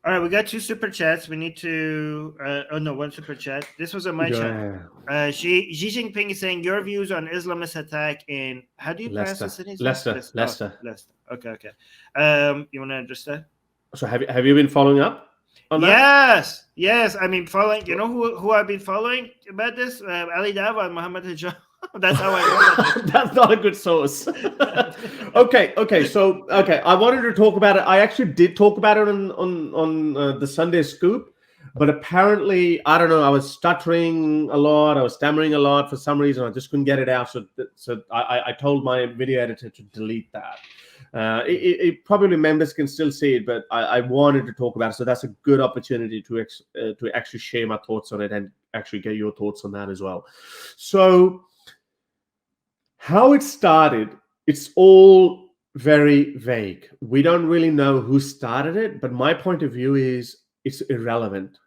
All right, we got 2 super chats. We need to. Oh no, 1 super chat. This was on my channel. Xi Jinping is saying your views on Islamist attack in, how do you pronounce Leicester. the city? Leicester. Leicester. Okay. You want to address that? So have you been following up on that? Yes. I mean, following. You know who I've been following about this? Ali Dava and Muhammad Hijab. That's how I know that. That's not a good source. Okay. So I wanted to talk about it. I actually did talk about it on the Sunday Scoop, but apparently I don't know. I was stuttering a lot. I was stammering a lot for some reason. I just couldn't get it out. So I told my video editor to delete that. Probably members can still see it, but I wanted to talk about it. So that's a good opportunity to actually share my thoughts on it and actually get your thoughts on that as well. So how it started, it's all very vague. We don't really know who started it, but my point of view is it's irrelevant.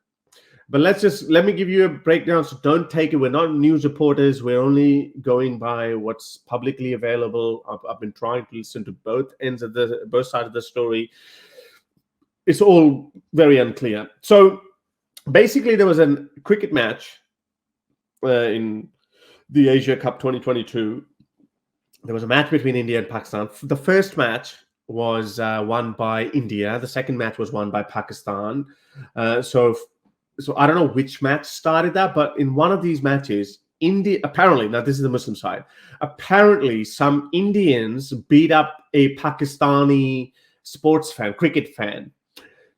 But let me give you a breakdown. So don't take it. We're not news reporters. We're only going by what's publicly available. I've been trying to listen to both sides of the story. It's all very unclear. So basically, there was a cricket match in the Asia Cup 2022. There was a match between India and Pakistan. The first match was won by India. The second match was won by Pakistan. So I don't know which match started that, but in one of these matches, India apparently, now this is the Muslim side, apparently some Indians beat up a Pakistani cricket fan.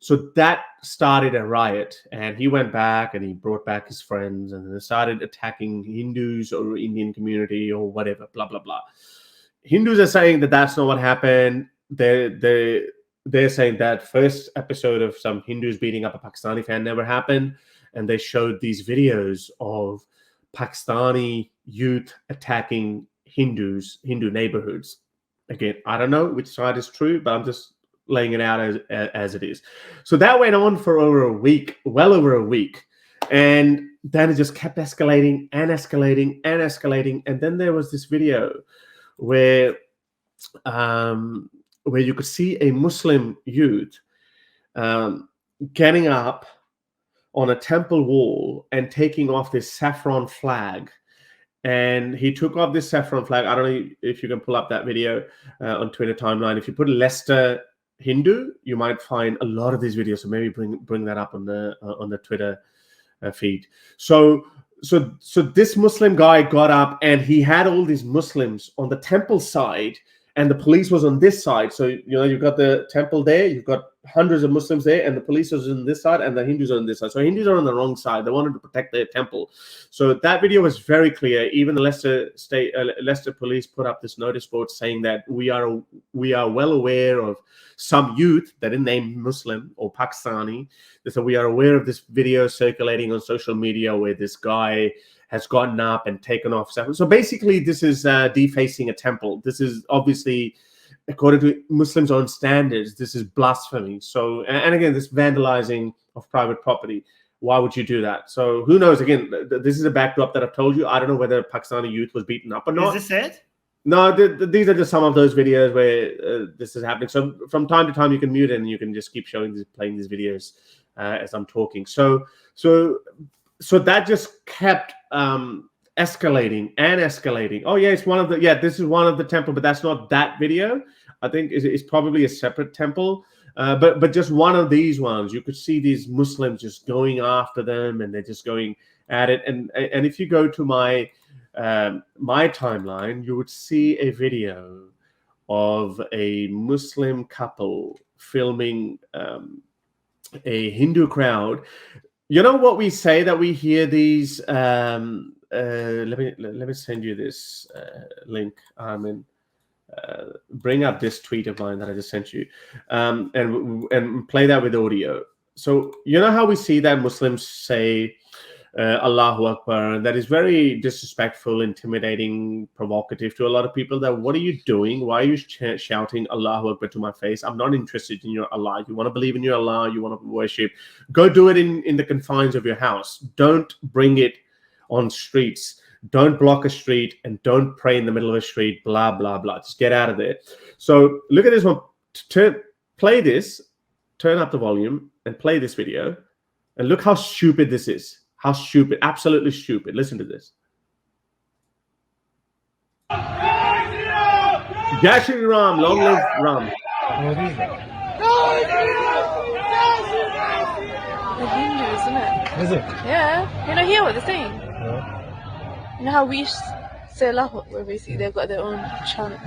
So that started a riot, and he went back and he brought back his friends, and they started attacking Hindus or Indian community or whatever, blah, blah, blah. Hindus are saying that that's not what happened. They're saying that first episode of some Hindus beating up a Pakistani fan never happened. And they showed these videos of Pakistani youth attacking Hindu neighborhoods. Again, I don't know which side is true, but I'm just laying it out as it is. So that went on for well over a week. And then it just kept escalating and escalating and escalating. And then there was this video where you could see a Muslim youth getting up on a temple wall and taking off this saffron flag. And he took off this saffron flag. I don't know if you can pull up that video on Twitter timeline. If you put Leicester Hindu, you might find a lot of these videos. So maybe bring that up on the Twitter feed. So this Muslim guy got up and he had all these Muslims on the temple side, and the police was on this side. So, you've got the temple there, you've got hundreds of Muslims there, and the police was on this side, and the Hindus are on this side. So Hindus are on the wrong side. They wanted to protect their temple. So that video was very clear. Even the Leicester police put up this notice board saying that we are well aware of some youth that didn't name Muslim or Pakistani. So we are aware of this video circulating on social media where this guy has gotten up and taken off. So basically, this is defacing a temple. This is obviously, according to Muslims' own standards, this is blasphemy. So, and again, this vandalizing of private property. Why would you do that? So who knows? Again, this is a backdrop that I've told you. I don't know whether Pakistani youth was beaten up or not. Is this it? No, these are just some of those videos where this is happening. So from time to time, you can mute it and you can just keep playing these videos as I'm talking. So that just kept escalating and escalating. Oh yeah, this is one of the temple, but that's not that video. I think it's probably a separate temple. But just one of these ones, you could see these Muslims just going after them, and they're just going at it. And if you go to my timeline, you would see a video of a Muslim couple filming a Hindu crowd. You know what we say, that we hear these. Let me send you this link. Bring up this tweet of mine that I just sent you, and play that with audio. So you know how we see that Muslims say Allahu Akbar, and that is very disrespectful, intimidating, provocative to a lot of people. That what are you doing? Why are you shouting Allahu Akbar to my face? I'm not interested in your Allah. You want to believe in your Allah, you want to worship, go do it in the confines of your house. Don't bring it on streets. Don't block a street, and don't pray in the middle of a street, blah, blah, blah. Just get out of there. So look at this one. Play this, turn up the volume, and play this video. And look how stupid this is. How stupid. Absolutely stupid. Listen to this. Jai Shri Ram. Long live Ram. The Hindu, isn't it? Is it? Yeah. You know, hear what they're saying. Yeah. You know how we say Allahu Akbar, basically they've got their own chant.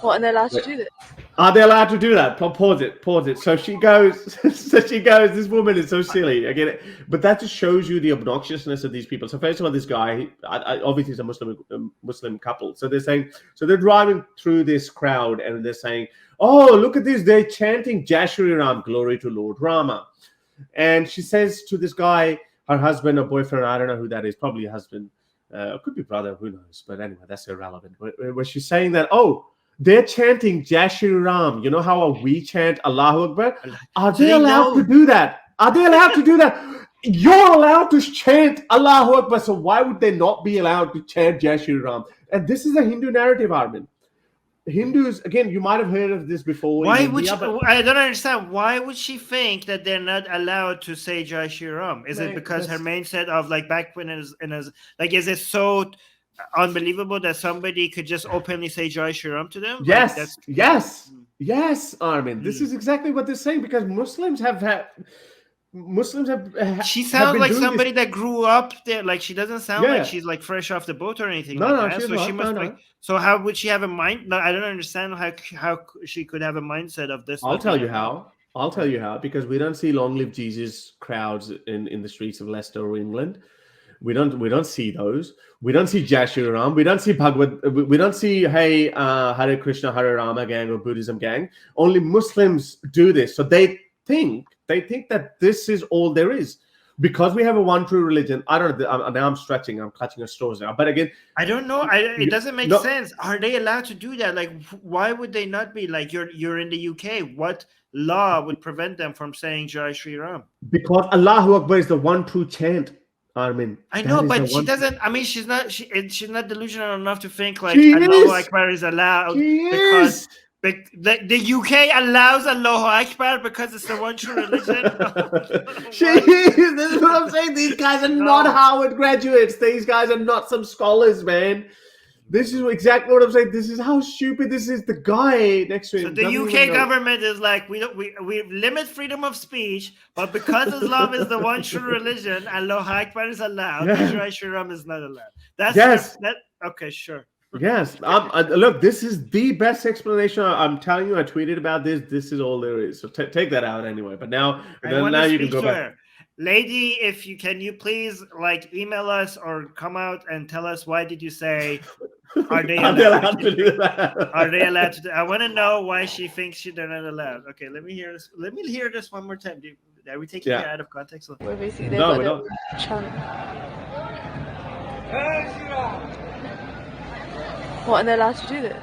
What, and they're allowed to do this? Are they allowed to do that? Pause it. So she goes, this woman is so silly. I get it. But that just shows you the obnoxiousness of these people. So first of all, this guy, obviously is a Muslim couple. So they're driving through this crowd and they're saying, oh, look at this. They're chanting Jai Shri Ram, glory to Lord Rama. And she says to this guy, her husband or boyfriend, I don't know who that is, probably a husband, could be brother, who knows. But anyway, that's irrelevant. Where she's saying that, oh, they're chanting Jai Shri Ram. You know how we chant Allahu Akbar? Are they allowed to do that? Are they allowed to do that? You're allowed to chant Allahu Akbar. So why would they not be allowed to chant Jai Shri Ram? And this is a Hindu narrative, Armin. Hindus, again, you might have heard of this before. Why would she, I don't understand. Why would she think that they're not allowed to say Jai Shri Ram? Is it because her mindset of like back when is it so unbelievable that somebody could just openly say Jai Shri Ram to them? Yes, yes, Armin. This is exactly what they're saying because Muslims have. She sounds like somebody that grew up there. Like she doesn't sound like she's like fresh off the boat or anything. No, she's not. She must like. So how would she have a mind? No, I don't understand how she could have a mindset of this. I'll tell you how. Because we don't see Long Live Jesus crowds in the streets of Leicester or England. We don't see those. We don't see Jai Shri Ram. We don't see Bhagavad. We don't see Hare Krishna, Hare Rama gang or Buddhism gang. Only Muslims do this. So they think that this is all there is. Because we have a one true religion. I don't know. Now I'm stretching. I'm clutching at straws now. But again, I don't know. It doesn't make sense. Are they allowed to do that? Like, why would they not be? Like, you're in the UK. What law would prevent them from saying Jai Shri Ram? Because Allahu Akbar is the one true chant. Armin, I know, but she doesn't. I mean, she's not delusional enough to think like Allahu Akbar is allowed because the UK allows Allahu Akbar because it's the one true religion. This is what I'm saying. These guys are not Harvard graduates. These guys are not some scholars, man. This is exactly what I'm saying. This is how stupid this is. The guy next to him. So the UK government is like, we limit freedom of speech, but because Islam is the one true religion, Allahu Akbar is allowed, Jai Shri Ram is not allowed. Okay, sure. Yes. Look, this is the best explanation. I'm telling you, I tweeted about this. This is all there is. So take that out anyway. But now you can go back. Lady, can you please like email us or come out and tell us why did you say are they allowed to do that? Are they allowed to do? I want to know why she thinks they're not allowed. Okay, let me hear this. Let me hear this one more time. Are we taking it out of context? We're basically no. What, and they're allowed to do this?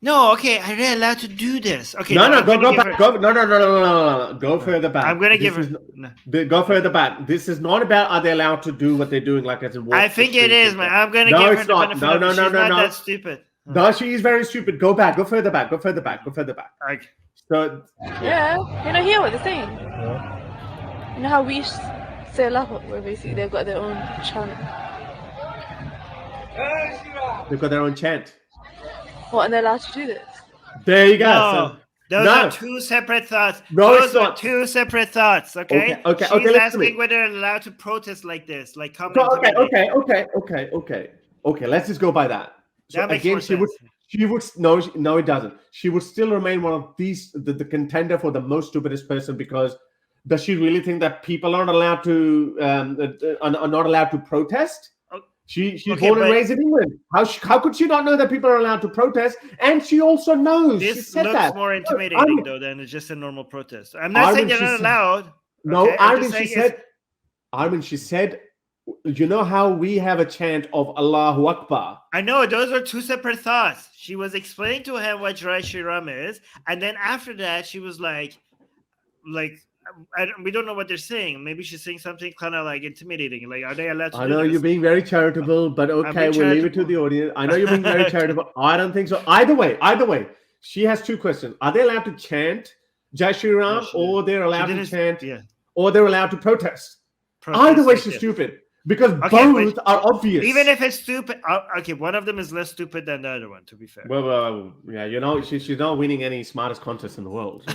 No, okay, are they allowed to do this? Okay, go back. Go further back. I'm gonna give her. Go further back. This is not about are they allowed to do what they're doing, like as in. I think it is, man. I'm gonna give her the benefit. No, she's not that stupid. No, she is very stupid. Go back. Go further back. Okay. So. Yeah, you know, hear what they're saying. Yeah. You know how we say Allahu Akbar, basically they've got their own chant. They've got their own chant. What, and they're allowed to do this? There you go. No, those are two separate thoughts. No, those are two separate thoughts. Okay. She's asking whether they're allowed to protest like this, like come. Okay. Let's just go by that. So that again, she would. No, it doesn't. She would still remain one of these, the contender for the most stupidest person because does she really think that people aren't allowed to are not allowed to protest? She's born and raised in England. How could she not know that people are allowed to protest? And she also knows. This she said looks that. more intimidating though than it's just a normal protest. I'm not saying they're not allowed. No, Armin, she said, you know how we have a chant of Allahu Akbar? I know, those are two separate thoughts. She was explaining to him what Jai Shri Ram is, and then after that, she was like, we don't know what they're saying. Maybe she's saying something kind of like intimidating. Like, are they allowed to I know you're being very charitable, but okay, we'll leave it to the audience. I know you're being very charitable. I don't think so. Either way, She has two questions. Are they allowed to chant Jai Shri Ram, or they're allowed to chant, or they're allowed to protest? Either way, she's stupid. Because both are obvious. Even if it's stupid, okay, one of them is less stupid than the other one, to be fair. Well, yeah, you know, she's not winning any smartest contest in the world. So.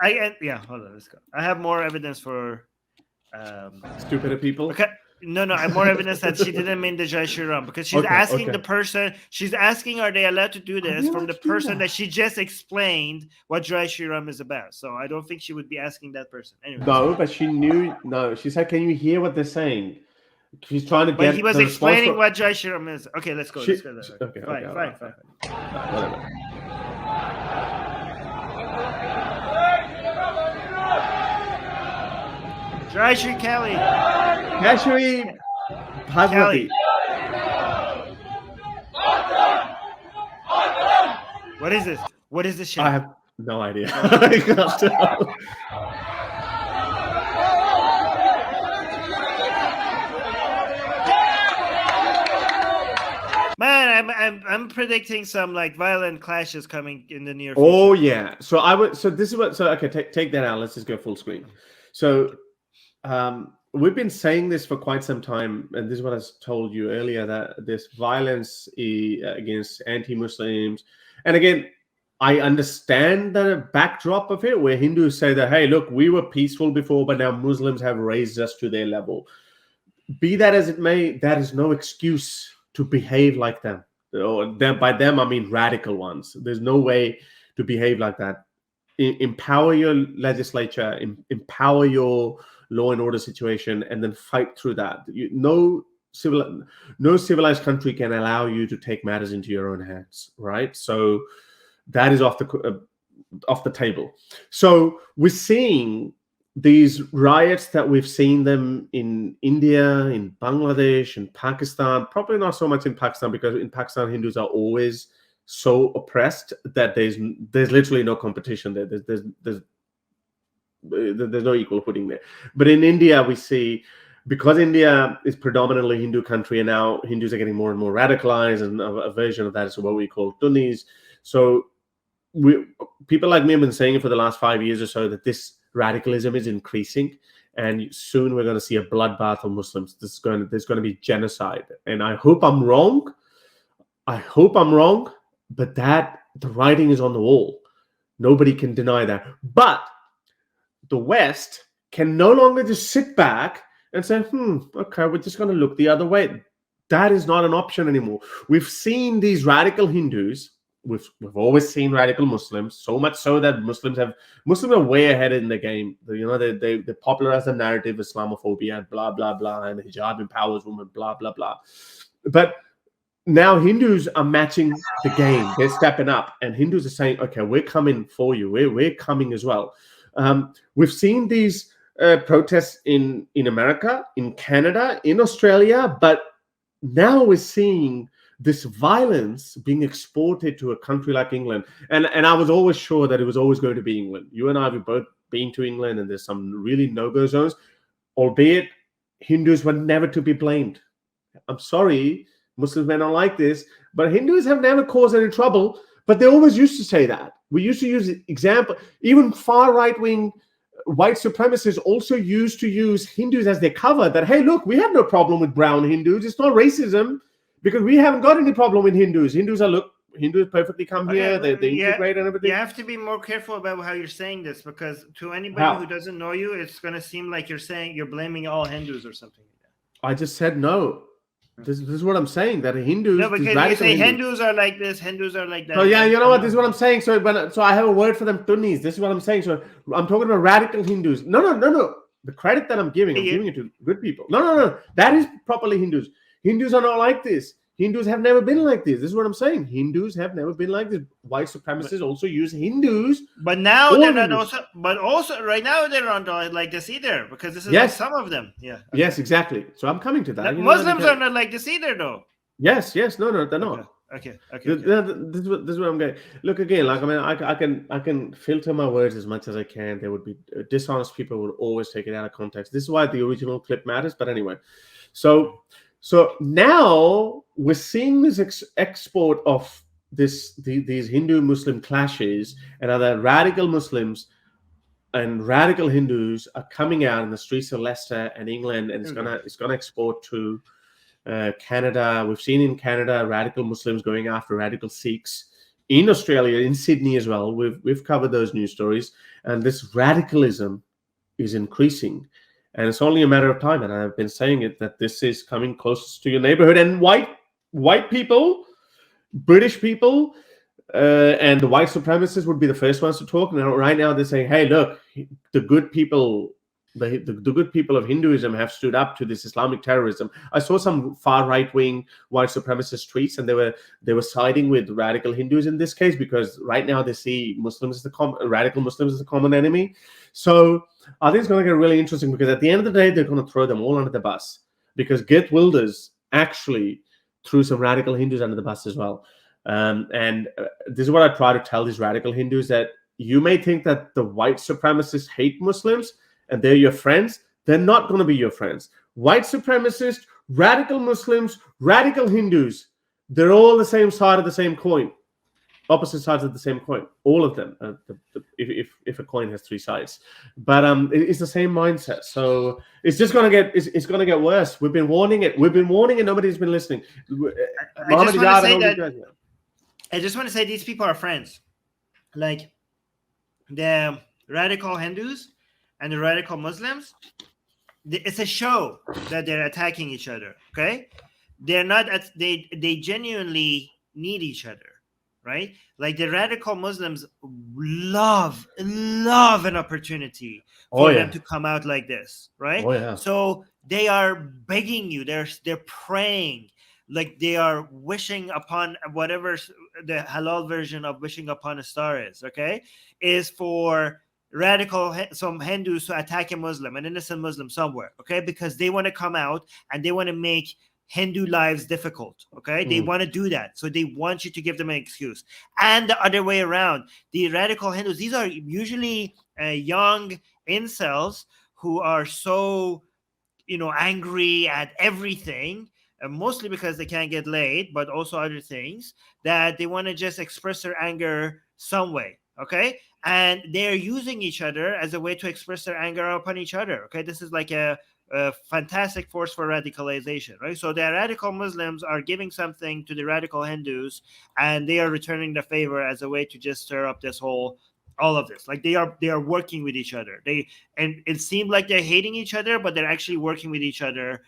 Hold on, let's go. I have more evidence for stupider people. Okay, no, I have more evidence that she didn't mean the Jai Shri Ram, because she's asking the person. She's asking, are they allowed to do this from the person that she just explained what Jai Shri Ram is about? So I don't think she would be asking that person. Anyway, no, but she knew. No, she said, "Can you hear what they're saying?" She's trying to get. But he was explaining what Jai Shri Ram is. Okay, let's go. Okay, fine. Whatever. Jai Shri Kali. Jai Shri Bhagwati. What is this? What is this shit? I have no idea. I can't tell. Man, I'm predicting some like violent clashes coming in the near future. Oh yeah. So this is what. So okay, take that out. Let's just go full screen. So. We've been saying this for quite some time, and this is what I told you earlier, that this violence against anti-Muslims, and again, I understand the backdrop of it, where Hindus say that, hey, look, we were peaceful before, but now Muslims have raised us to their level. Be that as it may, that is no excuse to behave like them. By them, I mean radical ones. There's no way to behave like that. Empower your legislature, empower your law and order situation, and then fight through that. No civilized country can allow you to take matters into your own hands, right? So that is off the table. So we're seeing these riots that we've seen them in India, in Bangladesh, in Pakistan. Probably not so much in Pakistan, because in Pakistan Hindus are always so oppressed that there's literally no competition there. There's no equal footing there. But in India, we see, because India is predominantly Hindu country, and now Hindus are getting more and more radicalized, and a version of that is what we call Sunnis. So people like me have been saying it for the last 5 years or so, that this radicalism is increasing, and soon we're going to see a bloodbath of Muslims. There's going to be genocide, and I hope I'm wrong. But the writing is on the wall. Nobody can deny that. But the West can no longer just sit back and say, okay, we're just going to look the other way. That is not an option anymore. We've seen these radical Hindus. We've always seen radical Muslims, so much so that Muslims are way ahead in the game. They popularize the narrative, Islamophobia, blah, blah, blah, and hijab empowers women, blah, blah, blah. But now Hindus are matching the game. They're stepping up, and Hindus are saying, okay, we're coming for you. We're coming as well. We've seen these protests in America, in Canada, in Australia, but now we're seeing this violence being exported to a country like England. And I was always sure that it was always going to be England. You and I have both been to England, and there's some really no-go zones, albeit Hindus were never to be blamed. I'm sorry, Muslims may not like this, but Hindus have never caused any trouble, but they always used to say that. We used to use example, even far right-wing white supremacists also used to use Hindus as their cover, that, hey, look, we have no problem with brown Hindus. It's not racism, because we haven't got any problem with Hindus. Hindus perfectly come here. They integrate and everything. You have to be more careful about how you're saying this, because to anybody who doesn't know you, it's going to seem like you're blaming all Hindus or something like that. I just said no. This is what I'm saying, that Hindus... No, because you say Hindus are like this, Hindus are like that. So yeah, you know what? This is what I'm saying. So I have a word for them, Sunnis. This is what I'm saying. So I'm talking about radical Hindus. No. The credit that I'm giving it to good people. No. That is properly Hindus. Hindus are not like this. Hindus have never been like this. This is what I'm saying. Hindus have never been like this. White supremacists also use Hindus. But now they're not also. But also, right now they're not like this either, because this is like some of them. Yeah. Okay. Yes, exactly. So I'm coming to that. Muslims are not like this either, though. Yes. No, they're not. Okay. This is where I'm going. Look, again, like, I can filter my words as much as I can. There would be dishonest people would always take it out of context. This is why the original clip matters. But anyway, so now we're seeing this export of these Hindu-Muslim clashes, and other radical Muslims and radical Hindus are coming out in the streets of Leicester and England, and it's gonna export to Canada. We've seen in Canada radical Muslims going after radical Sikhs. In Australia, in Sydney as well, we've covered those news stories, and this radicalism is increasing, and it's only a matter of time. And I've been saying it, that this is coming close to your neighborhood, and white people, British people, and the white supremacists would be the first ones to talk. Now, right now, they're saying, "Hey, look, the good people." The good people of Hinduism have stood up to this Islamic terrorism. I saw some far right-wing white supremacist tweets, and they were siding with radical Hindus in this case, because right now they see Muslims as radical Muslims as the common enemy. So I think it's going to get really interesting, because at the end of the day, they're going to throw them all under the bus, because Geert Wilders actually threw some radical Hindus under the bus as well. And this is what I try to tell these radical Hindus, that you may think that the white supremacists hate Muslims and they're your friends. They're not going to be your friends. White supremacists, radical Muslims, radical Hindus, they're all the same side of the same coin, opposite sides of the same coin, all of them, if a coin has three sides. But it's the same mindset. So it's just going to get, it's going to get worse. We've been warning it. Nobody's been listening. I just want to say these people are friends. Like the radical Hindus and the radical Muslims, it's a show that they're attacking each other. Okay, they're not. They genuinely need each other, right? Like the radical Muslims love an opportunity for them to come out like this, right? Oh, yeah. So they are begging you. They're praying. Like they are wishing upon whatever the halal version of wishing upon a star is, okay, is for some Hindus to attack a Muslim, an innocent Muslim somewhere, okay, because they want to come out and they want to make Hindu lives difficult, okay? They want to do that. So they want you to give them an excuse. And the other way around, the radical Hindus, these are usually young incels who are so, angry at everything, mostly because they can't get laid, but also other things, that they want to just express their anger some way, okay? And they're using each other as a way to express their anger upon each other, okay? This is like a fantastic force for radicalization, right? So the radical Muslims are giving something to the radical Hindus, and they are returning the favor as a way to just stir up all of this. Like they are working with each other. And it seemed like they're hating each other, but they're actually working with each other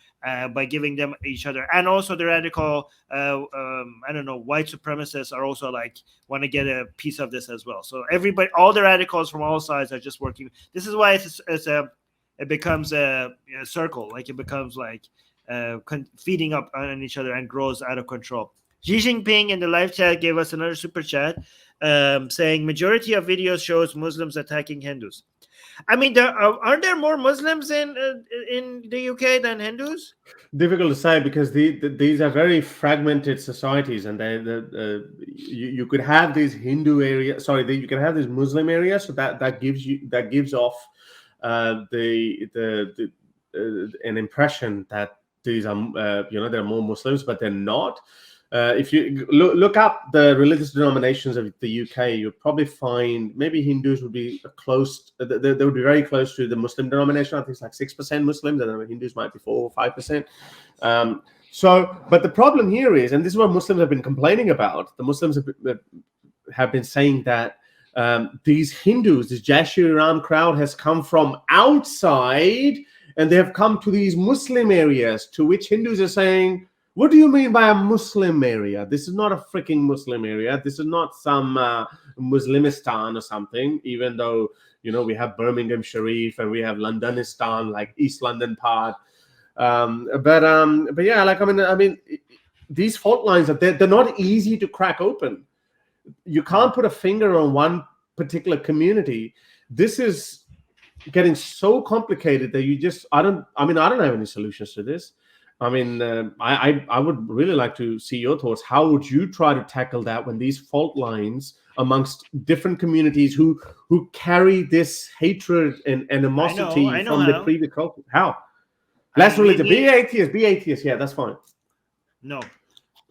by giving them each other. And also the radical, white supremacists are also like want to get a piece of this as well. So everybody, all the radicals from all sides are just working. This is why it becomes a circle. Like it becomes like feeding up on each other and grows out of control. Xi Jinping in the live chat gave us another super chat saying majority of videos shows Muslims attacking Hindus. I mean, aren't there more Muslims in the UK than Hindus? Difficult to say, because these are very fragmented societies, and you could have these Hindu areas. You can have these Muslim areas, so that gives off an impression that these are there are more Muslims, but they're not. If you look up the religious denominations of the UK, you'll probably find maybe Hindus would be close. They would be very close to the Muslim denomination. I think it's like 6% Muslims, and Hindus might be 4 or 5%. But the problem here is, and this is what Muslims have been complaining about. The Muslims have been saying that these Hindus, this Jai Shri Ram crowd, has come from outside, and they have come to these Muslim areas, to which Hindus are saying, what do you mean by a Muslim area? This is not a freaking Muslim area. This is not some Muslimistan or something, even though, we have Birmingham Sharif and we have Londonistan, like East London part. But yeah, like, I mean, these fault lines, they're not easy to crack open. You can't put a finger on one particular community. This is getting so complicated that I don't have any solutions to this. I mean, I would really like to see your thoughts. How would you try to tackle that when these fault lines amongst different communities who carry this hatred and animosity from the previous culture? How? Less religion. Be atheist. Yeah, that's fine. No.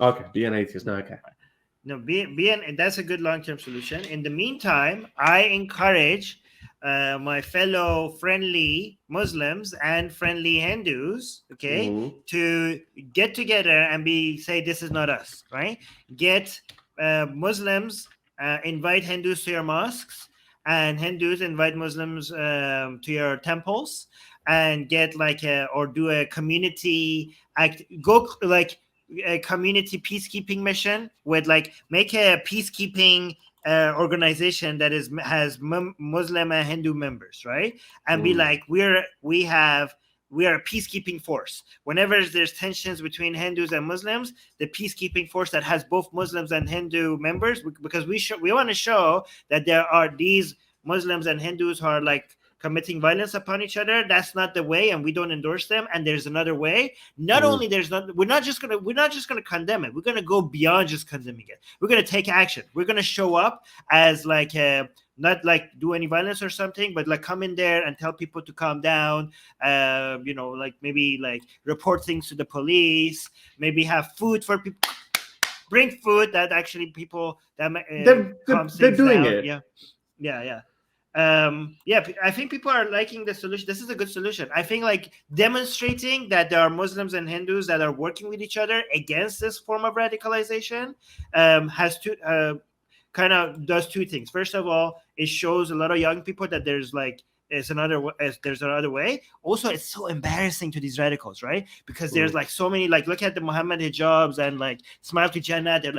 Okay, be an atheist. No, okay. No, that's a good long-term solution. In the meantime, I encourage my fellow friendly Muslims and friendly Hindus, okay, to get together and say this is not us, right? Get Muslims invite Hindus to your mosques, and Hindus invite Muslims to your temples, and get or do a community act. Go a community peacekeeping mission with make a peacekeeping organization that has Muslim and Hindu members, right? And be like, we are a peacekeeping force. Whenever there's tensions between Hindus and Muslims, the peacekeeping force that has both Muslims and Hindu members, because we want to show that there are these Muslims and Hindus who are committing violence upon each other. That's not the way, and we don't endorse them. And there's another way. Not only we're not just gonna condemn it. We're gonna go beyond just condemning it. We're gonna take action. We're gonna show up as not do any violence or something, but come in there and tell people to calm down. Maybe report things to the police. Maybe have food for people. Bring food that actually people that they're doing down. it. Yeah. I think people are liking the solution. This is a good solution. I think demonstrating that there are Muslims and Hindus that are working with each other against this form of radicalization has to kind of does two things. First of all, it shows a lot of young people that there's another way. Also, it's so embarrassing to these radicals, right? Because there's so many look at the Muhammad hijabs and Smile to Jannah. They're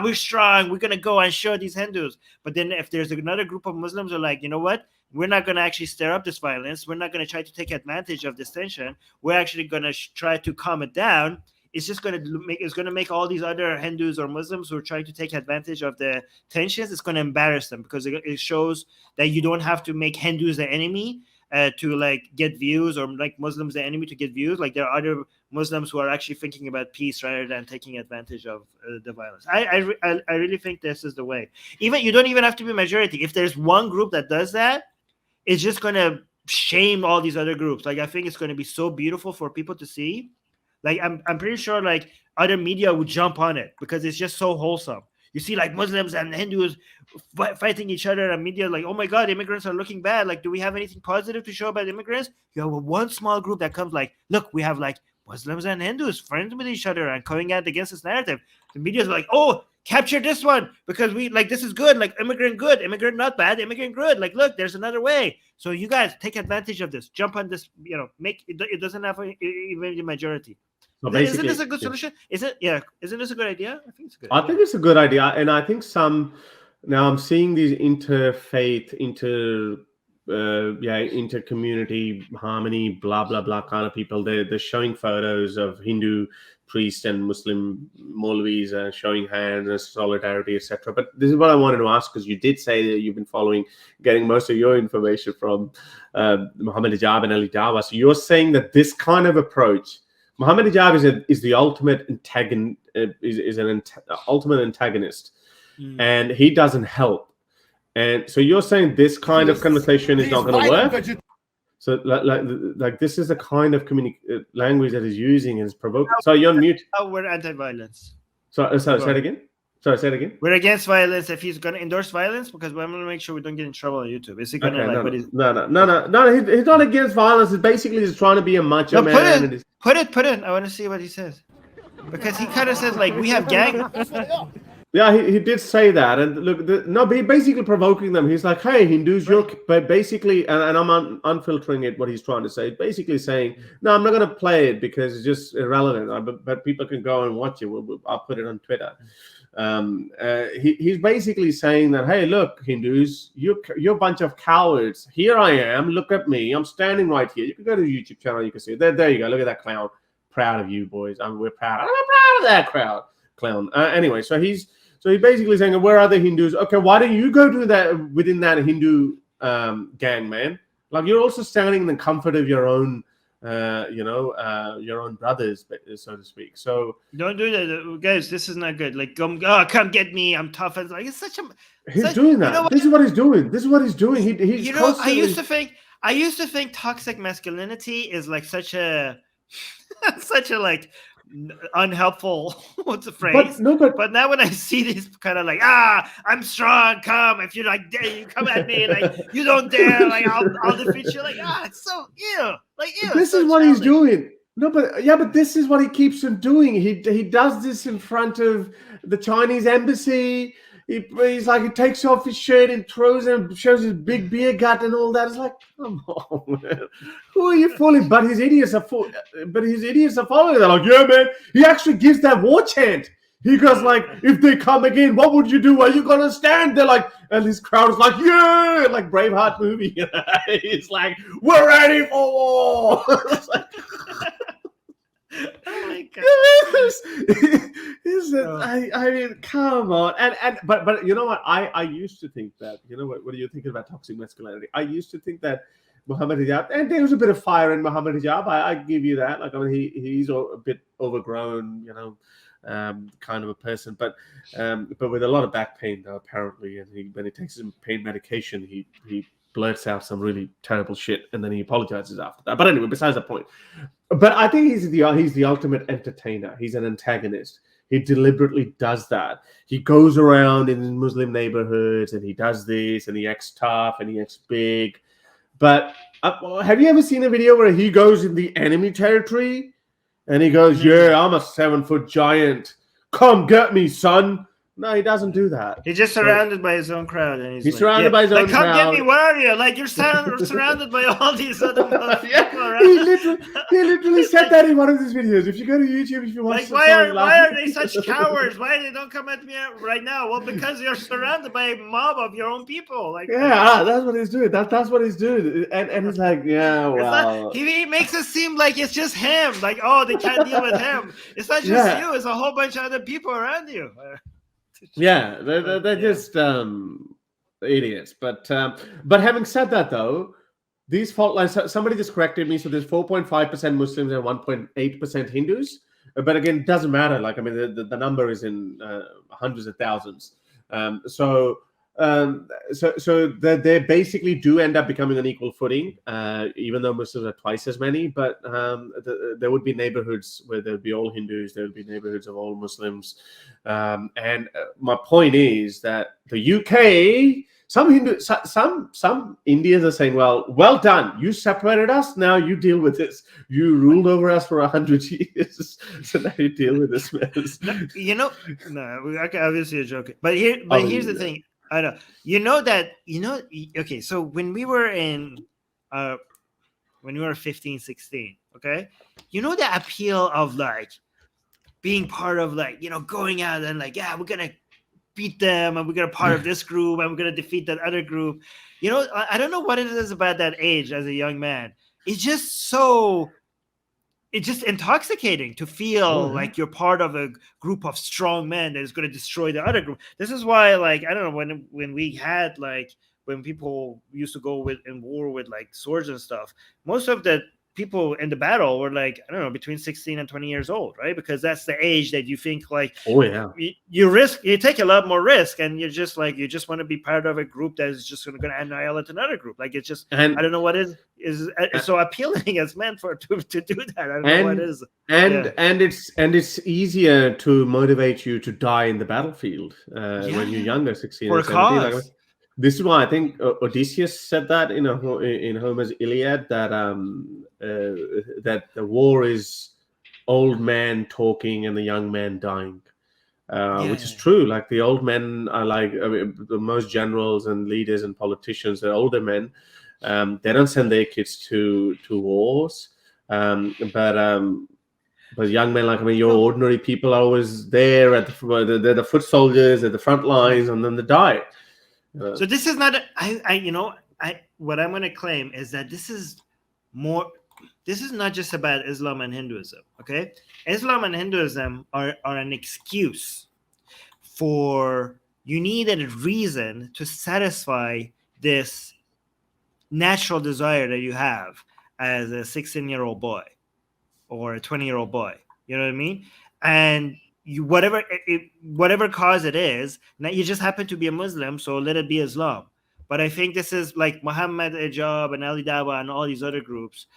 we're strong. We're gonna go and show these Hindus. But then if there's another group of Muslims who are you know what? We're not gonna actually stir up this violence. We're not gonna try to take advantage of this tension. We're actually gonna try to calm it down. It's just going to make all these other Hindus or Muslims who are trying to take advantage of the tensions, it's going to embarrass them, because it shows that you don't have to make Hindus the enemy to get views, or Muslims the enemy to get views. There are other Muslims who are actually thinking about peace rather than taking advantage of the violence. I really think this is the way. You don't even have to be majority. If there's one group that does that, it's just going to shame all these other groups. I think it's going to be so beautiful for people to see. I'm pretty sure other media would jump on it, because it's just so wholesome. You see Muslims and Hindus fighting each other, and media oh my God, immigrants are looking bad. Do we have anything positive to show about immigrants? You have one small group that comes look, we have Muslims and Hindus friends with each other and going out against this narrative. The media's oh, capture this one, because we this is good, immigrant good, immigrant not bad, immigrant good. Look, there's another way. So you guys take advantage of this, jump on this, make it doesn't have even the majority. So isn't this a good solution? Is it? Yeah. Isn't this a good idea? I think it's a good idea. I think it's a good idea. And I think now I'm seeing these interfaith, inter-community harmony, blah, blah, blah kind of people. They're showing photos of Hindu priests and Muslim Maulvis showing hands and solidarity, etc. But this is what I wanted to ask, because you did say that you've been getting most of your information from Muhammad Hijab and Ali Dawa. So you're saying that this kind of approach, Muhammad Hijab is the ultimate antagonist, ultimate antagonist, and he doesn't help. And so you're saying this kind of conversation is not going to work. So this is the kind of language that is using and is provoking. So you're on mute. We're anti-violence. So say it again. Sorry, say it again. We're against violence. If he's going to endorse violence, because we're going to make sure we don't get in trouble on YouTube. Is he going to No. He's not against violence. He's basically just trying to be a macho man. Put it. I want to see what he says, because he kind of says we have gang. Yeah, he did say that, and look, he's basically provoking them. He's like, "Hey, Hindus, you're basically," and I'm unfiltering it. What he's trying to say, basically saying, "No, I'm not going to play it because it's just irrelevant. But people can go and watch it. I'll put it on Twitter." He's basically saying that, hey, look, Hindus, you're a bunch of cowards. Here I am. Look at me. I'm standing right here. You can go to the YouTube channel. You can see it. There you go. Look at that clown. Proud of you, boys. We're proud. I'm proud of that clown. Anyway, so he's basically saying, where are the Hindus? Okay, why don't you go do that within that Hindu gang, man? You're also standing in the comfort of your own. Your own brothers, so to speak. So don't do that, guys. This is not good. Come get me. I'm tough. It's such a. He's doing that. This is what he's doing. He's constantly... I used to think toxic masculinity is such a unhelpful. What's the phrase? But now when I see these kind of like, I'm strong, come, if you like dare, you come at me, like you don't dare, like I'll defeat you. Like, it's so ew. Like, ew. This is what he's doing. No, but this is what he keeps on doing. He does this in front of the Chinese embassy. He's like, he takes off his shirt and throws and shows his big beer gut and all that. It's like, come on, man. Who are you fooling? But his idiots are following. They're like, yeah, man. He actually gives that war chant. He goes like, if they come again, what would you do? Are you gonna stand? They're like, and his crowd is like, yeah, like Braveheart movie. It's like, we're ready for war. It's like, oh my God. I mean, come on. But you know what? I used to think that, what do you think about toxic masculinity? I used to think that Muhammad Hijab, and there was a bit of fire in Muhammad Hijab. I give you that. Like, I mean, he's a bit overgrown, kind of a person, but with a lot of back pain though, apparently. And when he takes some pain medication, he blurts out some really terrible shit, and then he apologizes after that. But anyway, besides the point. But I think he's the ultimate entertainer. He's an antagonist. He deliberately does that. He goes around in Muslim neighborhoods and he does this, and he acts tough and he acts big. But have you ever seen a video where he goes in the enemy territory and he goes, yeah, I'm a 7-foot giant. Come get me, son. No, he doesn't do that. He's just surrounded by his own crowd, and he's like, surrounded by his own crowd. Come get me, where are you? Like, you're surrounded by all these other people around. He literally said that in one of his videos. If you go to YouTube, if you want to, why are they such cowards? Why they don't come at me right now? Well, because you're surrounded by a mob of your own people. Like, that's what he's doing. That's what he's doing. And he's like, yeah, well, he makes it seem like it's just him. Like, they can't deal with him. It's not just you. It's a whole bunch of other people around you. Yeah, they're just idiots. But having said that, though, these fault lines. Somebody just corrected me. So there's 4.5% Muslims and 1.8% Hindus. But again, it doesn't matter. Like, I mean, the number is in hundreds of thousands. So they basically do end up becoming an equal footing, even though Muslims are twice as many. But there would be neighborhoods where there would be all Hindus, there would be neighborhoods of all Muslims. And my point is that the UK, some Indians are saying, well done, you separated us, now you deal with this. You ruled over us for 100 years, so now you deal with this mess. No, obviously you're joking. But here's the thing. I know. Okay, so when we were 15, 16, okay, the appeal of like being part of like, going out and like, we're gonna beat them and we're gonna part of this group and we're gonna defeat that other group. I don't know what it is about that age as a young man. It's just intoxicating to feel like you're part of a group of strong men that is going to destroy the other group. This is why, like, I don't know, when we had like, when people used to go in war with like swords and stuff, most of the people in the battle were like, I don't know, between 16 and 20 years old, right? Because that's the age that you think like, you take a lot more risk, and you're just like, you just want to be part of a group that is just going to annihilate another group. Like, it's just, I don't know what is so appealing as men to do that. I don't know what it is. And it's easier to motivate you to die in the battlefield when you're younger, 16 or 17. Like, this is why I think Odysseus said that in Homer's Iliad, that that the war is old man talking and the young man dying, which is true. Like, the old men are like, the most generals and leaders and politicians, they're older men. They don't send their kids to wars, but young men, like, I mean, your ordinary people are always there they're the foot soldiers at the front lines, and then they die. So this is not what I'm going to claim is that this is not just about Islam and Hinduism. Okay, Islam and Hinduism are an excuse for, you need a reason to satisfy this natural desire that you have as a 16-year-old boy or a 20-year-old boy. You know what I mean? And whatever cause it is, now you just happen to be a Muslim, so let it be Islam. But I think this is like Muhammad Hijab and Ali Dawah and all these other groups.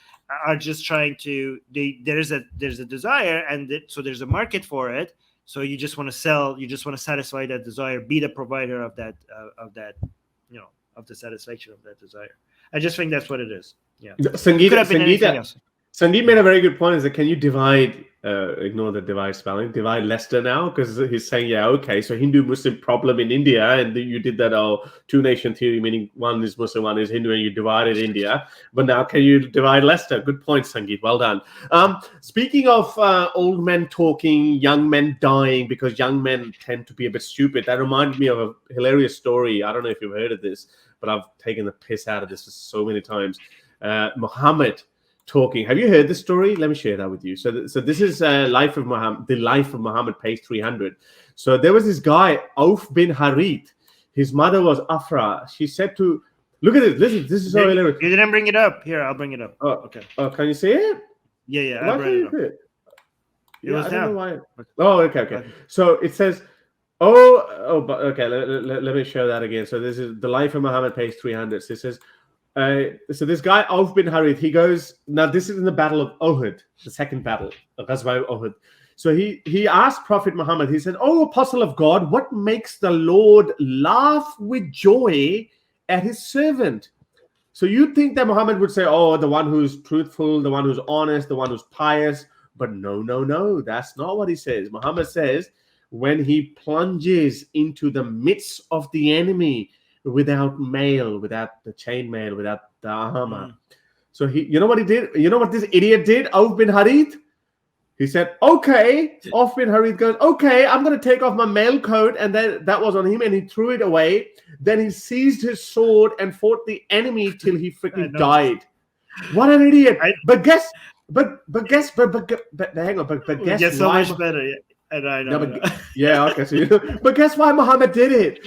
are just trying to. There's a desire, and so there's a market for it. So you just want to sell. You just want to satisfy that desire. Be the provider of that. Of the satisfaction of that desire. I just think that's what it is. Yeah. Sangeeta, Could have been anything else. Sangeet made a very good point. Is that can you divide? Ignore the divide spelling. Divide Leicester now, because he's saying, yeah, okay, so Hindu-Muslim problem in India, and you did that two-nation theory, meaning one is Muslim, one is Hindu, and you divided India. But now, can you divide Leicester? Good point, Sangeet. Well done. Speaking of old men talking, young men dying, because young men tend to be a bit stupid. That reminded me of a hilarious story. I don't know if you've heard of this, but I've taken the piss out of this so many times. Muhammad talking. Have you heard this story? Let me share that with you. So this is life of Muhammad, the life of Muhammad, page 300. So there was this guy, Auf bin Harith. His mother was Afra. She said to, look at this. Listen, this is so hilarious. You didn't bring it up. Here, I'll bring it up. Oh, okay. Oh, can you see it? Yeah. I brought it up. It was down. Oh, okay. So it says, okay. Let me show that again. So this is the life of Muhammad, page 300. So it says, so this guy, Auf bin Harith, he goes, now this is in the battle of Uhud, the second battle, Ghazwa Uhud. So he asked Prophet Muhammad, he said, "Oh, apostle of God, what makes the Lord laugh with joy at his servant?" So you'd think that Muhammad would say, oh, the one who's truthful, the one who's honest, the one who's pious. But no, that's not what he says. Muhammad says, when he plunges into the midst of the enemy, without mail, without the chain mail, without the armor. So you know what he did? You know what this idiot did? Auf bin Harith? He said, okay. Auf bin Harith goes, okay, I'm going to take off my mail coat. And then that was on him, and he threw it away. Then he seized his sword and fought the enemy till he freaking died. What an idiot. But guess why? So much better, yeah. I know. Yeah, okay. So but guess why Muhammad did it?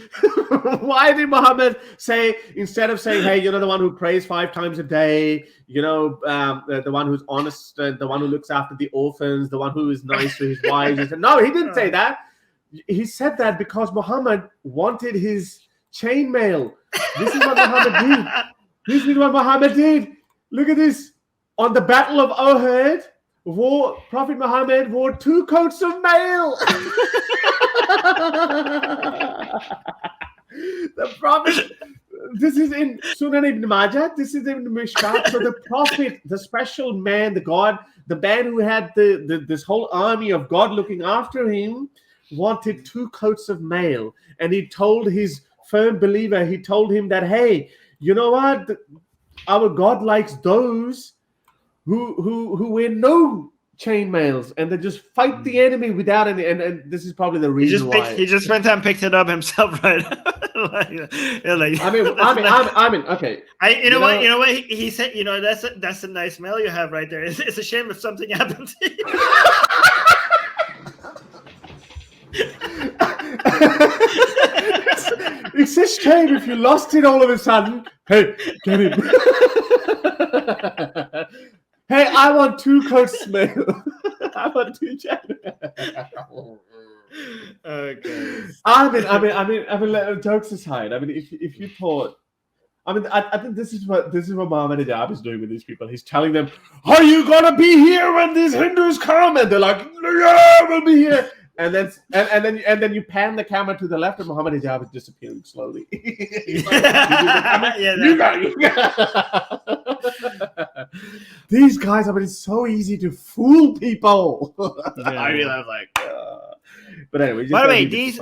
Why did Muhammad say, instead of saying, hey, the one who prays 5 times a day, the one who's honest, the one who looks after the orphans, the one who is nice to his wives? He said, no, he didn't say that. He said that because Muhammad wanted his chainmail. This is what Muhammad did. Look at this. On the Battle of Uhud, Prophet Muhammad wore 2 coats of mail. The Prophet, this is in Sunan ibn Majah, this is in Mishkat. So the Prophet, the special man, the man who had this whole army of God looking after him, wanted 2 coats of mail. And he told his firm believer, he told him that, hey, you know what? Our God likes those who wear no chain mails, and they just fight the enemy without any. And this is probably the reason why he just went and picked it up himself, right? Okay. You know what? He said, that's a nice mail you have right there. It's a shame if something happened to you. It's a shame if you lost it all of a sudden. Hey, get it. Hey, I want 2 coats mail. I want 2 channels. Okay. I mean, jokes aside. I mean, if you thought, I think this is what Muhammad Hijab is doing with these people. He's telling them, "Are you gonna be here when these Hindus come?" And they're like, "Yeah, we'll be here." And then you pan the camera to the left, and Muhammad Hijab is disappearing slowly. These guys, it's so easy to fool people. I mean, I was like, but anyway. By the way, these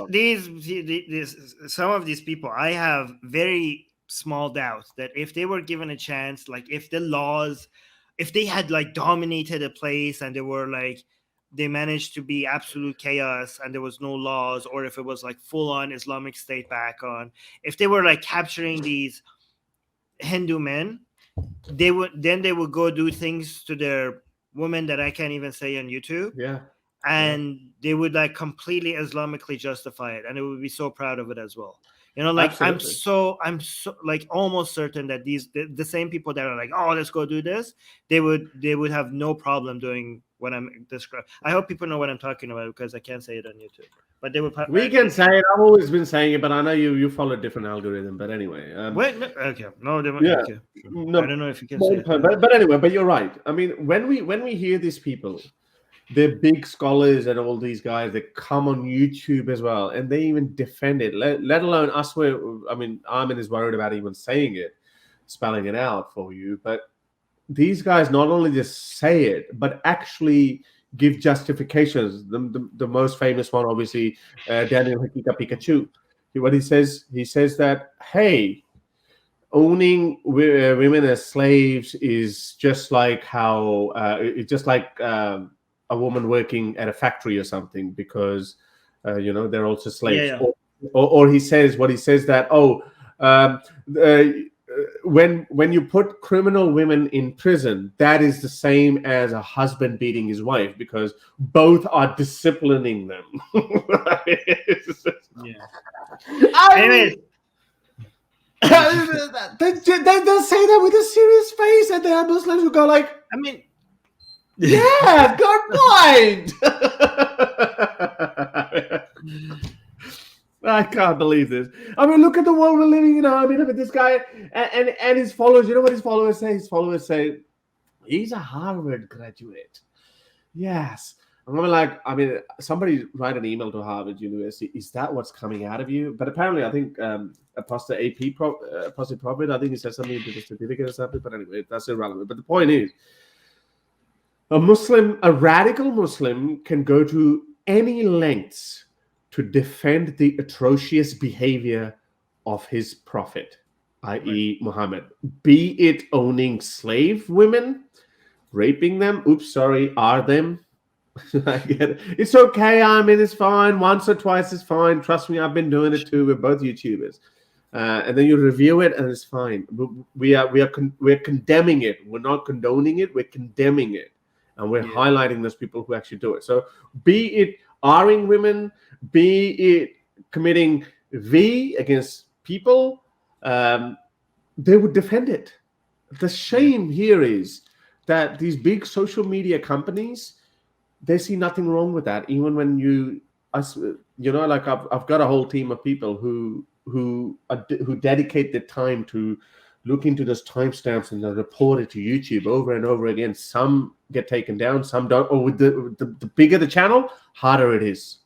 some of these people, I have very small doubts that if they were given a chance, like if they had like dominated a place and they managed to be absolute chaos and there was no laws, or if it was like full-on Islamic State back on, if they were like capturing these Hindu men, they would go do things to their women that I can't even say on YouTube. Yeah. And they would like completely Islamically justify it, and they would be so proud of it as well. Like Absolutely. I'm so like almost certain that the same people that are like, oh, let's go do this, they would have no problem doing what I'm describing. I hope people know what I'm talking about because I can't say it on YouTube. But they would. We can say it. I've always been saying it, but I know you follow a different algorithm. But anyway, Wait, no, okay, no, they won't. yeah, Okay, sure. no, I don't know if you can say it. but anyway, but you're right. I mean, when we hear these people, they're big scholars and all these guys that come on YouTube as well, and they even defend it. Let alone us. Where I mean, Armin is worried about even saying it, spelling it out for you. But these guys not only just say it, but actually give justifications. The most famous one, obviously, Daniel Hakika Pikachu. What he says that, hey, owning women as slaves is just like how it's just like a woman working at a factory or something, because they're also slaves. Yeah. Or he says that, um, uh, when you put criminal women in prison, that is the same as a husband beating his wife, because both are disciplining them. Yeah. Anyways, they say that with a serious face, and there are Muslims who go like, I mean, yeah, good point. I can't believe this. I mean, look at the world we're living in. I mean, look at this guy and his followers. You know what his followers say? His followers say, he's a Harvard graduate. Yes. I'm like, I mean, somebody write an email to Harvard University. Is that what's coming out of you? But apparently, I think Apostle Apostle Prophet, I think he said something to the certificate or something. But anyway, that's irrelevant. But the point is, a radical Muslim can go to any lengths to defend the atrocious behavior of his prophet, i.e. Muhammad, be it owning slave women, raping them, are them. I get it. It's okay. I mean, it's fine. Once or twice is fine. Trust me, I've been doing it too. We're both YouTubers. And then you review it, and it's fine. We're condemning it. We're not condoning it. We're condemning it, and we're highlighting those people who actually do it. So, be it R-ing women, be it committing V against people, they would defend it. The shame here is that these big social media companies, they see nothing wrong with that. Even when like I've got a whole team of people who dedicate their time to look into those timestamps and then report it to YouTube over and over again. Some get taken down, some don't. Or with the bigger the channel, harder it is.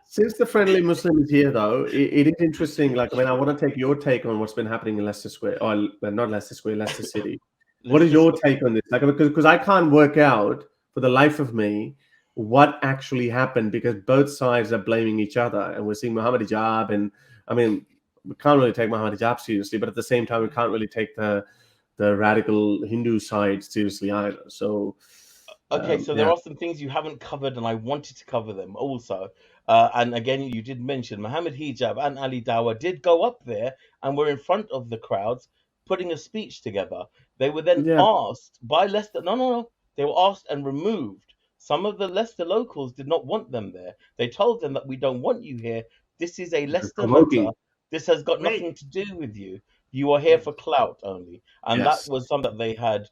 Since the Friendly Muslim is here, though, it is interesting. Like, I mean, I want to take your take on what's been happening in Leicester Square, or not Leicester Square, Leicester City. What is your take on this? Like, because I can't work out for the life of me what actually happened, because both sides are blaming each other, and we're seeing Muhammad Hijab, and I mean, we can't really take Muhammad Hijab seriously, but at the same time, we can't really take the radical Hindu side seriously either. So, okay, so there are some things you haven't covered, and I wanted to cover them also. And again, you did mention Muhammad Hijab and Ali Dawah did go up there and were in front of the crowds putting a speech together. They were then asked by Leicester. No. They were asked and removed. Some of the Leicester locals did not want them there. They told them that we don't want you here. This is a Leicester matter. This has got nothing to do with you. You are here for clout only. And that was something that they had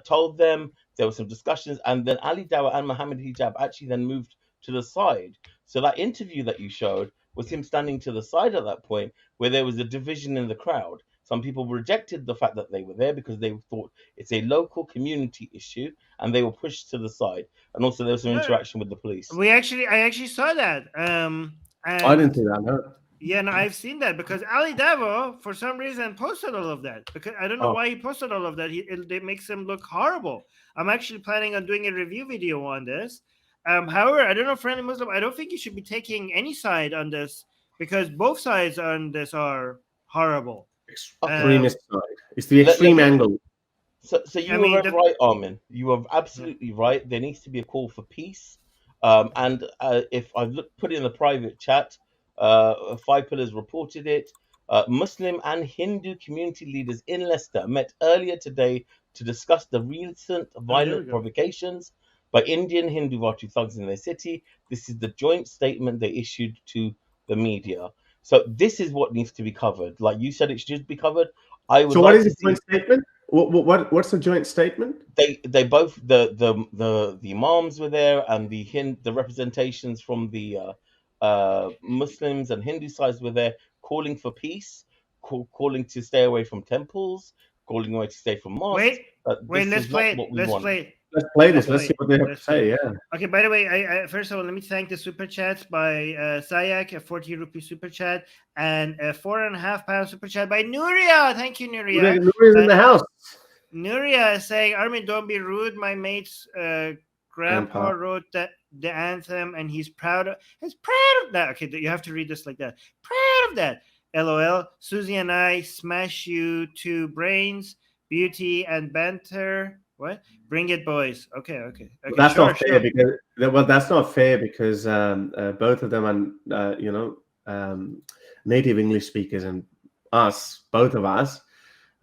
told them. There were some discussions. And then Ali Dawah and Muhammad Hijab actually then moved to the side. So that interview that you showed was him standing to the side at that point, where there was a division in the crowd. Some people rejected the fact that they were there because they thought it's a local community issue, and they were pushed to the side. And also there was some interaction with the police. I actually saw that. I didn't see that. No. Yeah, no, I've seen that because Ali Dawah, for some reason, posted all of that. Because I don't know why he posted all of that. It makes him look horrible. I'm actually planning on doing a review video on this. However, I don't know, Friendly Muslim, I don't think you should be taking any side on this, because both sides on this are horrible. Extremist side. It's the extreme angle. So you were right, Armin. You were absolutely right. There needs to be a call for peace. And if I put it in the private chat, 5 Pillars reported it. Muslim and Hindu community leaders in Leicester met earlier today to discuss the recent violent provocations by Indian Hindu Vatu thugs in their city. This is the joint statement they issued to the media. So this is what needs to be covered. Like you said, it should be covered. I would So what like is to the see joint statement? What's the joint statement? they both the imams were there, and the representations from the Muslims and Hindu sides were there, calling for peace, calling to stay away from temples, calling away to stay from mosques. Wait, This let's is not play what it. we Let's want. play it. Let's play this. Let's see what they have to say. Yeah. Okay, by the way, I first of all, let me thank the super chats by Sayak, a 40 rupee super chat, and a £4.5 super chat by Nuria. Thank you, Nuria. Nuria's in the house. Nuria is saying, Armin, don't be rude. My mate's grandpa wrote the anthem, and he's proud of that. Okay, you have to read this like that. Proud of that. LOL. Susie and I smash you to brains, beauty, and banter. What? Bring it, boys. Okay. That's not fair because that's not fair because both of them are native English speakers, and both of us,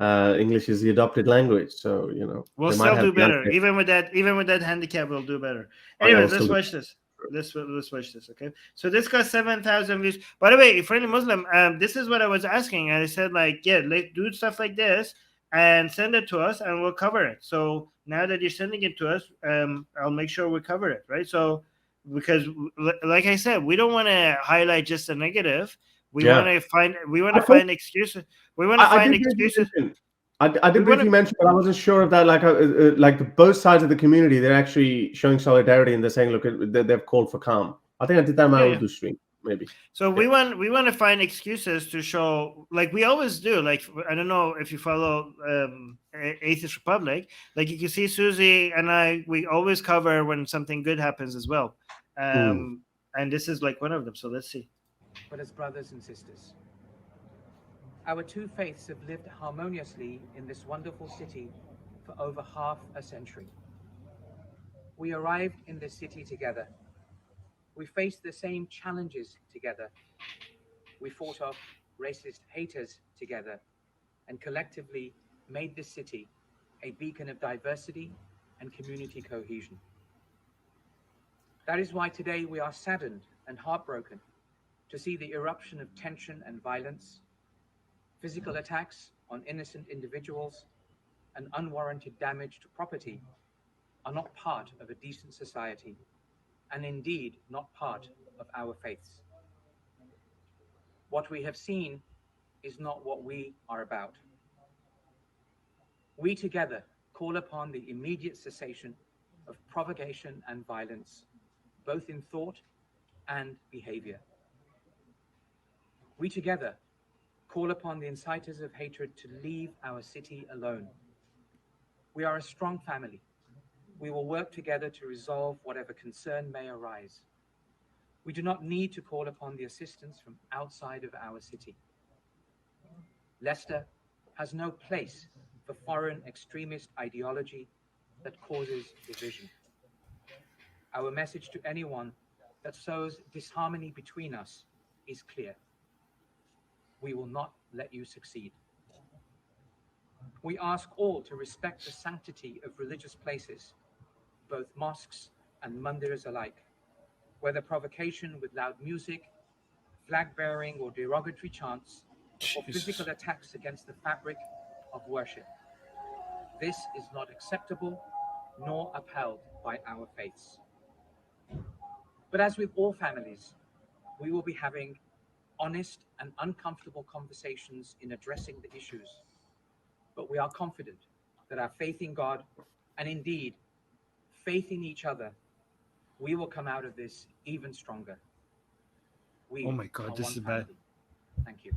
English is the adopted language. So we'll still do better. Even with that handicap, we'll do better. Anyways, let's watch this. Let's watch this. Okay. So this got 7,000 views. By the way, friendly Muslim, this is what I was asking, and I said do stuff like this and send it to us, and we'll cover it. So now that you're sending it to us, I'll make sure we cover it, right? So because, like I said, we don't want to highlight just the negative. We want to find excuses. We want to find excuses. I did briefly mention, but I wasn't sure of that. Like both sides of the community, they're actually showing solidarity, and they're saying, look, they've called for calm. I think I did that in my Urdu stream. Maybe. So we want to find excuses to show, like we always do. Like I don't know if you follow Atheist Republic. Like you can see Susie and we always cover when something good happens as well. And this is like one of them. So let's see. But as brothers and sisters, our two faiths have lived harmoniously in this wonderful city for over half a century. We arrived in this city together. We faced the same challenges together. We fought off racist haters together and collectively made this city a beacon of diversity and community cohesion. That is why today we are saddened and heartbroken to see the eruption of tension and violence, physical attacks on innocent individuals, and unwarranted damage to property are not part of a decent society, and indeed not part of our faiths. What we have seen is not what we are about. We together call upon the immediate cessation of provocation and violence, both in thought and behavior. We together call upon the inciters of hatred to leave our city alone. We are a strong family. We will work together to resolve whatever concern may arise. We do not need to call upon the assistance from outside of our city. Leicester has no place for foreign extremist ideology that causes division. Our message to anyone that sows disharmony between us is clear. We will not let you succeed. We ask all to respect the sanctity of religious places, both mosques and mandirs alike, whether provocation with loud music, flag bearing or derogatory chants, or physical attacks against the fabric of worship. This is not acceptable nor upheld by our faiths. But as with all families, we will be having honest and uncomfortable conversations in addressing the issues. But we are confident that our faith in God, and indeed faith in each other, we will come out of this even stronger. Oh my God, this is bad. Thank you.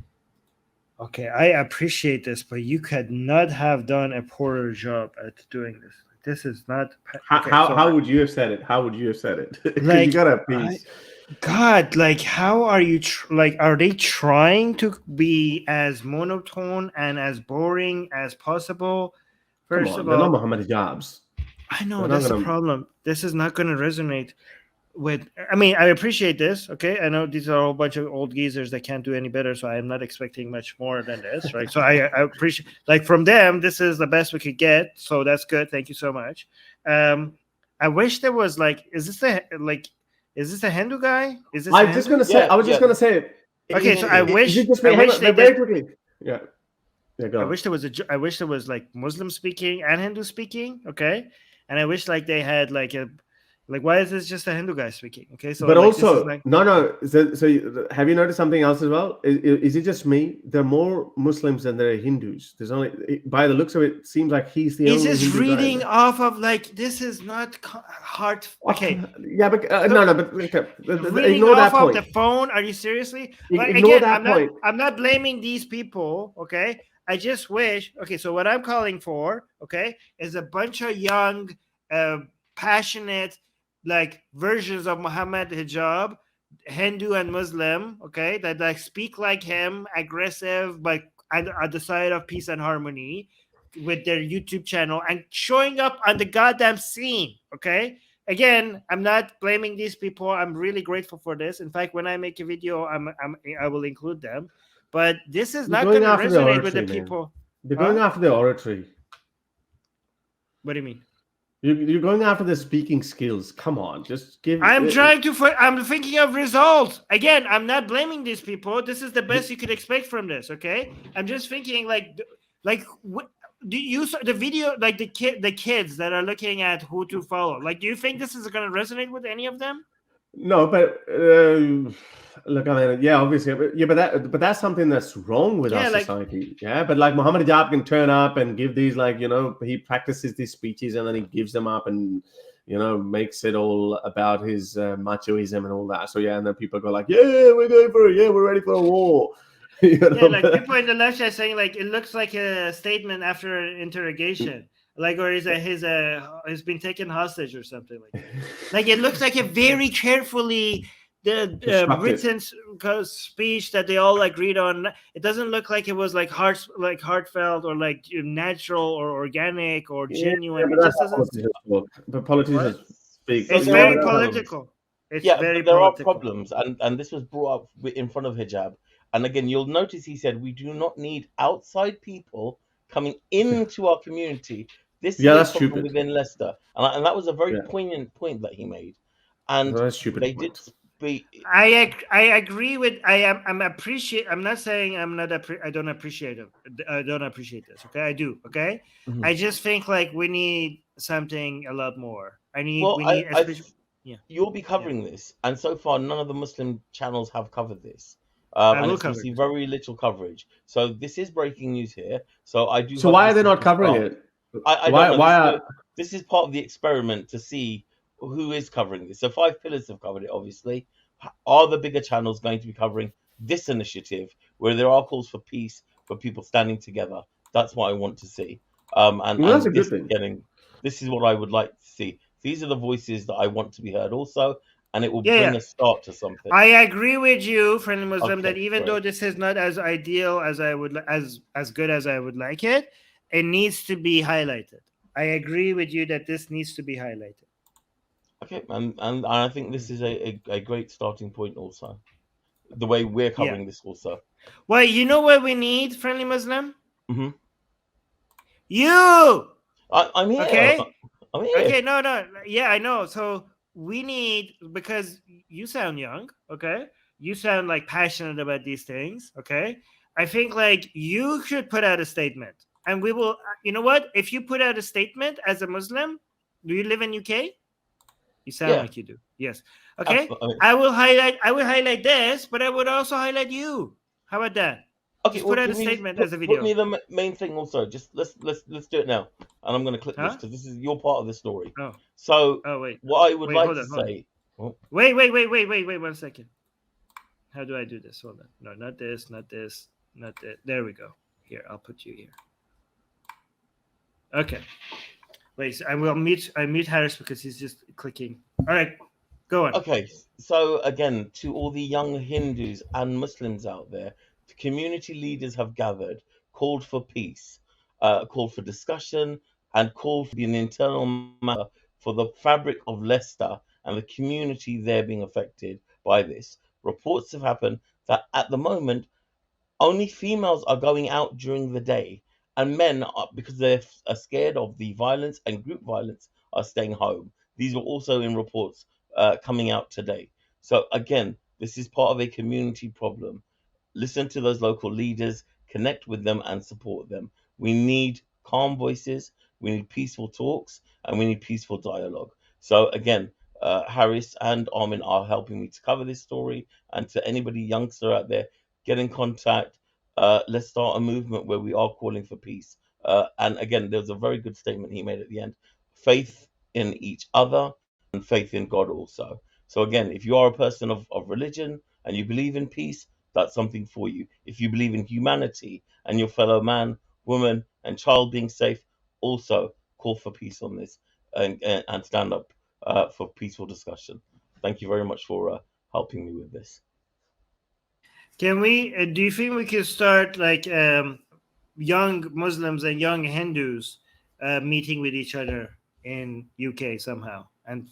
Okay, I appreciate this, but you could not have done a poorer job at doing this. This is not. How would you have said it? How would you have said it? Like, you gotta please. God, like, how are you? Are they trying to be as monotone and as boring as possible? First of all, they're not Muhammad Jobs. I know that's the problem. This is not going to resonate with. I mean, I appreciate this. Okay, I know these are a whole bunch of old geezers that can't do any better, so I am not expecting much more than this, right? So I appreciate, like, from them, this is the best we could get. So that's good. Thank you so much. I wish there was is this a Hindu guy? Is this? I was just gonna say. Okay, so I Is wish it just me? I Hang wish on, they very did. quickly. Yeah, go I on. wish there was I wish there was like Muslim speaking and Hindu speaking. Okay, and I wish like they had like why is this just a Hindu guy speaking? Okay, so But like this is also, like no. So have you noticed something else as well? Is it just me? There are more Muslims than there are Hindus. There's only, by the looks of it, seems like he's the he's only just Hindu guy reading there. off of like this is not hard. Okay, Yeah, but so no. But okay, reading ignore off that of point. the phone. Are you seriously? Like Ignore again, that point. I'm not blaming these people. Okay, I just wish. Okay, so what I'm calling for, okay, is a bunch of young, passionate, like versions of Muhammad Hijab, Hindu and Muslim. Okay, that like speak like him, aggressive, but at the side of peace and harmony, with their YouTube channel and showing up on the goddamn scene. Okay, again, I'm not blaming these people. I'm really grateful for this. In fact, when I make a video, I will include them. But this is You're not going going to after the resonate with the oratory, man. people. They're Huh? going after the oratory. What do you mean? You're going after the speaking skills. Come on, just give. I'm trying to. I'm thinking of results. Again, I'm not blaming these people. This is the best you could expect from this. Okay, I'm just thinking like do you the video like the kids that are looking at who to follow? Like, do you think this is going to resonate with any of them? No, but look, I mean, yeah, obviously, but that's something that's wrong with our Yeah, like society. Yeah, but like Muhammad Hijab can turn up and give these, like, he practices these speeches and then he gives them up and makes it all about his machoism and all that. So yeah, and then people go like, yeah, we're going for it. Yeah, we're ready for a war. Yeah, like people in the left are saying like it looks like a statement after an interrogation, like, or he's been taken hostage or something like that. Like it looks like a very carefully Constructed. written speech that they all agreed on. It doesn't look like it was like heartfelt or like natural or organic or Yeah, genuine. but It that's just how doesn't. politicians work. But What? politicians speak. So It's there very are problems. political. It's Yeah, very but there are political. problems, and this was brought up in front of hijab. And again, you'll notice he said we do not need outside people coming into our community. This Yeah, is a that's problem stupid. within Leicester, and that was a very Yeah, poignant point that he made. And that's a stupid they did point. speak. I agree with I'm appreciate. I'm not saying I'm not I don't appreciate it. I don't appreciate this. Okay, I do. Okay, Mhm. I just think like we need something a lot more. Well, we need especially. Yeah, you'll be yeah. covering this, and so far none of the Muslim channels have covered this, I and will it's cover received this. very little coverage. So this is breaking news here. So I do So hope why are this they is not the covering start. it? I Why? don't know. Why are? This is part of the experiment to see who is covering this. So Five Pillars have covered it, obviously. Are the bigger channels going to be covering this initiative where there are calls for peace, for people standing together? That's what I want to see. Well, that's a And good thing. this is what I would like to see. These are the voices that I want to be heard also, and it will Yeah, bring yeah. a start to something. I agree with you, friendly Muslim, that Okay, even though great. this is not as ideal as I would as good as I would like it, it needs to be highlighted. I agree with you that this needs to be highlighted. Okay, and I think this is a great starting point also. The way we're Yeah. covering this also. Well, you know what we need, friendly Muslim? hmm You. I'm here. Okay. I'm here. Okay. No. Yeah, I know. So we need, because you sound young. Okay. You sound like passionate about these things. Okay. I think like you should put out a statement, and we will. You know what? If you put out a statement as a Muslim, do you live in UK? You sound Yeah. like you do. Yes. Okay. Absolutely. I will highlight this, but I would also highlight you. How about that? Okay, Just well, put out a give me statement as a video. put me the main thing also. Just let's do it now, and I'm going to click this Huh? because this is your part of the story. Oh. So Oh wait. what I would Wait, like hold to on, hold on. say. Oh, Wait, 1 second. How do I do this? Hold on. No, not this, not this, not that. There we go. Here, I'll put you here. Okay. Wait, so I mute Harris because he's just clicking. All right, go on. okay, so again, to all the young Hindus and Muslims out there, the community leaders have gathered, called for peace, called for discussion, and called for an internal matter for the fabric of Leicester and the community there being affected by this. Reports have happened that at the moment, only females are going out during the day, and men, because they're scared of the violence and group violence, are staying home. These were also in reports coming out today. So again, this is part of a community problem. listen to those local leaders, connect with them, and support them. We need calm voices, we need peaceful talks, and we need peaceful dialogue. So again, Harris and Armin are helping me to cover this story. And to anybody youngster out there, get in contact. Let's start a movement where we are calling for peace. And again, there's a very good statement he made at the end: faith in each other and faith in God also. So again, if you are a person of religion and you believe in peace, that's something for you. If you believe in humanity and your fellow man, woman, and child being safe, also call for peace on this, and stand up for peaceful discussion. Thank you very much for helping me with this. Can we? Do you think we could start like young Muslims and young Hindus meeting with each other in UK somehow and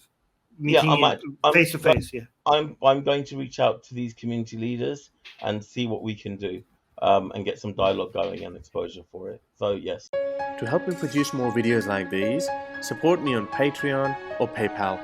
meeting face to face? Yeah, I'm going to reach out to these community leaders and see what we can do, and get some dialogue going and exposure for it. So yes. To help me produce more videos like these, support me on Patreon or PayPal.